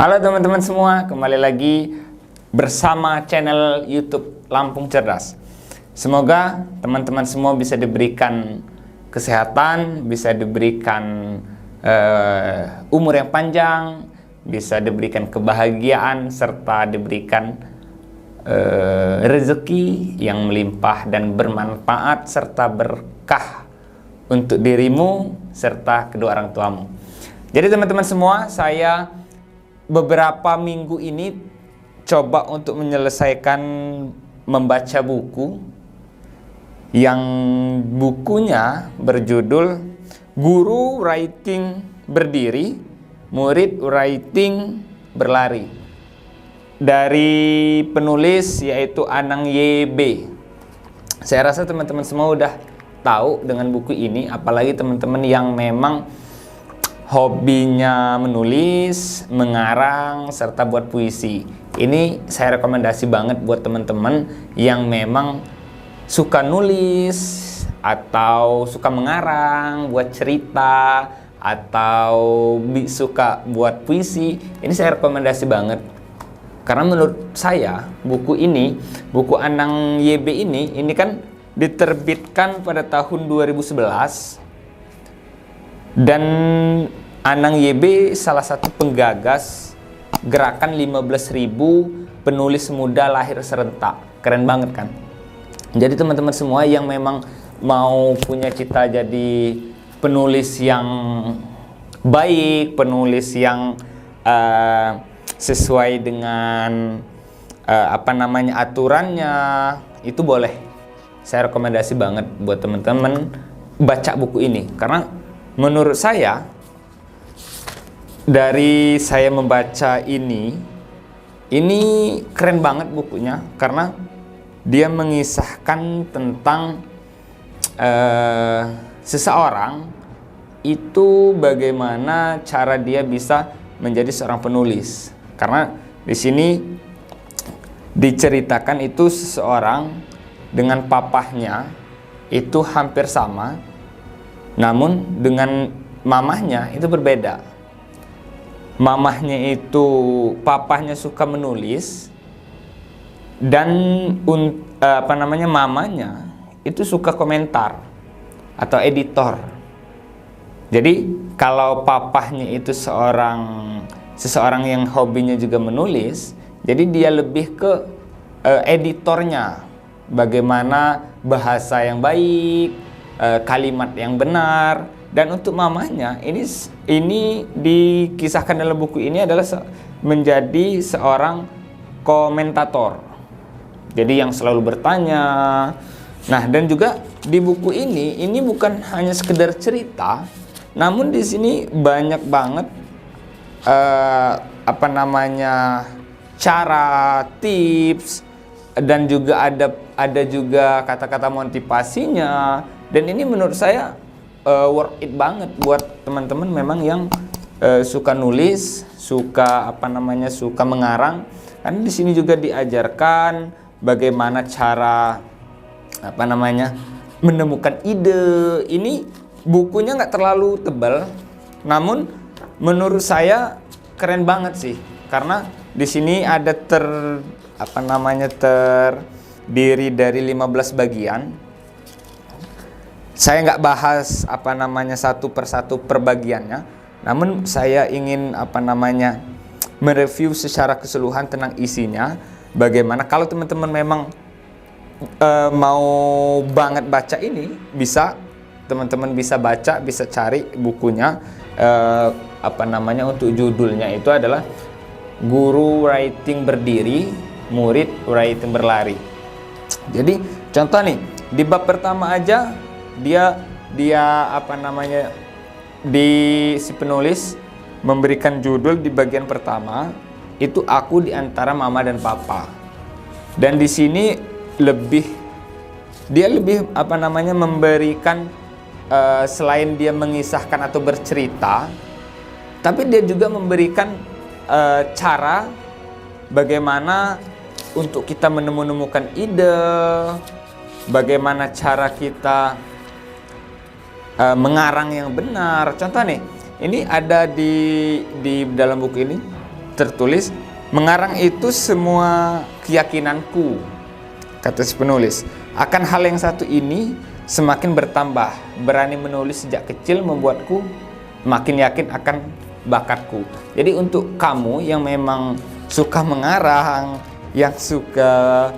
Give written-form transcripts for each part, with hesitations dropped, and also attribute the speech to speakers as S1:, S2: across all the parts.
S1: Halo teman-teman semua, kembali lagi bersama channel YouTube Lampung Cerdas. Semoga teman-teman semua bisa diberikan kesehatan, bisa diberikan umur yang panjang, bisa diberikan kebahagiaan, serta diberikan rezeki yang melimpah dan bermanfaat serta berkah untuk dirimu serta kedua orang tuamu. Jadi teman-teman semua, saya beberapa minggu ini coba untuk menyelesaikan membaca buku yang bukunya berjudul Guru Writing Berdiri, Murid Writing Berlari, dari penulis yaitu Anang YB. Saya rasa teman-teman semua udah tahu dengan buku ini, apalagi teman-teman yang memang hobinya menulis, mengarang, serta buat puisi. Ini saya rekomendasi banget buat teman-teman yang memang suka nulis atau suka mengarang, buat cerita, atau suka buat puisi. Ini saya rekomendasi banget. Karena menurut saya buku ini, buku Anang YB ini kan diterbitkan pada tahun 2011. Dan Anang YB salah satu penggagas gerakan 15.000 penulis muda lahir serentak. Keren banget kan? Jadi teman-teman semua yang memang mau punya cita jadi penulis yang baik, penulis yang sesuai dengan aturannya, itu boleh. Saya rekomendasi banget buat teman-teman baca buku ini, karena menurut saya, dari saya membaca ini keren banget bukunya, karena dia mengisahkan tentang seseorang itu bagaimana cara dia bisa menjadi seorang penulis. Karena di sini diceritakan itu seseorang dengan papahnya itu hampir sama, namun dengan mamahnya itu berbeda. Mamahnya itu, papahnya suka menulis, dan mamanya itu suka komentar atau editor. Jadi kalau papahnya itu seseorang yang hobinya juga menulis, jadi dia lebih ke editornya, bagaimana bahasa yang baik, kalimat yang benar. Dan untuk mamanya, ini dikisahkan dalam buku ini adalah menjadi seorang komentator. Jadi yang selalu bertanya. Nah, dan juga di buku ini bukan hanya sekedar cerita, namun di sini banyak banget cara, tips, dan juga ada juga kata-kata motivasinya. Dan ini menurut saya worth it banget buat teman-teman memang yang suka nulis, suka suka mengarang. Karena di sini juga diajarkan bagaimana cara menemukan ide. Ini bukunya nggak terlalu tebal, namun menurut saya keren banget sih, karena di sini ada terdiri dari 15 bagian. Saya nggak bahas satu persatu perbagiannya, namun saya ingin mereview secara keseluruhan tentang isinya. Bagaimana kalau teman-teman memang mau banget baca ini, teman-teman bisa baca, bisa cari bukunya. Untuk judulnya itu adalah Guru Writing Berdiri, Murid Writing Berlari. Jadi contoh nih, di bab pertama aja dia si penulis memberikan judul di bagian pertama itu Aku di Antara Mama dan Papa. Dan di sini dia lebih memberikan, selain dia mengisahkan atau bercerita, tapi dia juga memberikan cara bagaimana untuk kita menemukan ide, bagaimana cara kita mengarang yang benar. Contoh nih, ini ada di dalam buku ini tertulis, mengarang itu semua keyakinanku, kata si penulis. Akan hal yang satu ini semakin bertambah. Berani menulis sejak kecil membuatku makin yakin akan bakatku. Jadi untuk kamu yang memang suka mengarang, yang suka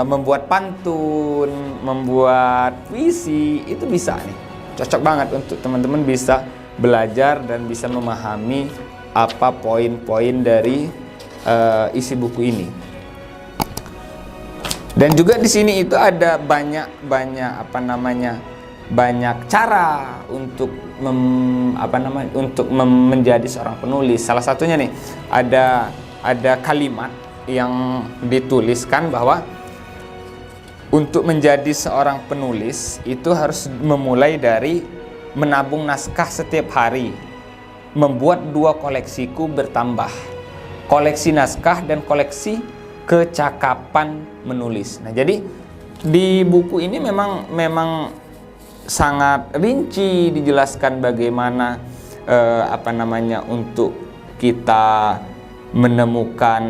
S1: membuat pantun, membuat puisi, itu bisa nih. Cocok banget untuk teman-teman bisa belajar dan bisa memahami apa poin-poin dari isi buku ini. Dan juga di sini itu ada banyak cara untuk menjadi seorang penulis. Salah satunya nih ada kalimat yang dituliskan bahwa untuk menjadi seorang penulis itu harus memulai dari menabung naskah setiap hari, membuat 2 koleksiku bertambah, koleksi naskah dan koleksi kecakapan menulis. Nah, jadi di buku ini memang sangat rinci dijelaskan bagaimana untuk kita menemukan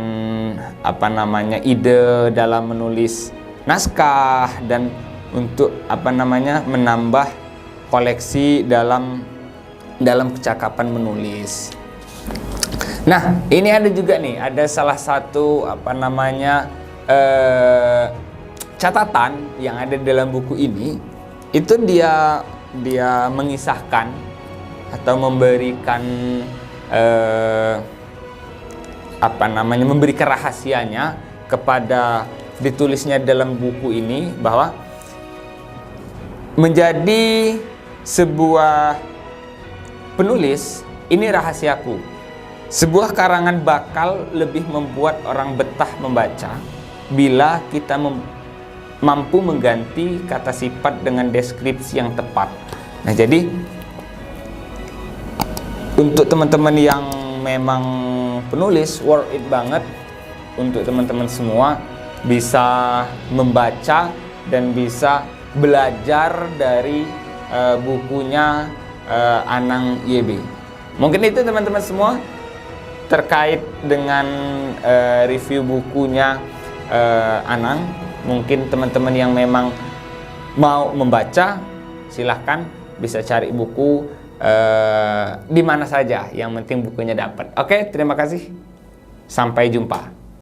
S1: ide dalam menulis naskah dan untuk menambah koleksi dalam kecakapan menulis. Nah, ini ada juga nih, ada salah satu catatan yang ada dalam buku ini. Itu dia mengisahkan atau memberikan memberikan rahasianya kepada ditulisnya dalam buku ini, bahwa menjadi sebuah penulis ini rahasiaku. Sebuah karangan bakal lebih membuat orang betah membaca bila kita mampu mengganti kata sifat dengan deskripsi yang tepat. Nah, jadi untuk teman-teman yang memang penulis, worth it banget untuk teman-teman semua bisa membaca dan bisa belajar dari bukunya Anang YB. Mungkin itu teman-teman semua terkait dengan review bukunya Anang. Mungkin teman-teman yang memang mau membaca, silahkan bisa cari buku di mana saja, yang penting bukunya dapat. Oke, terima kasih. Sampai jumpa.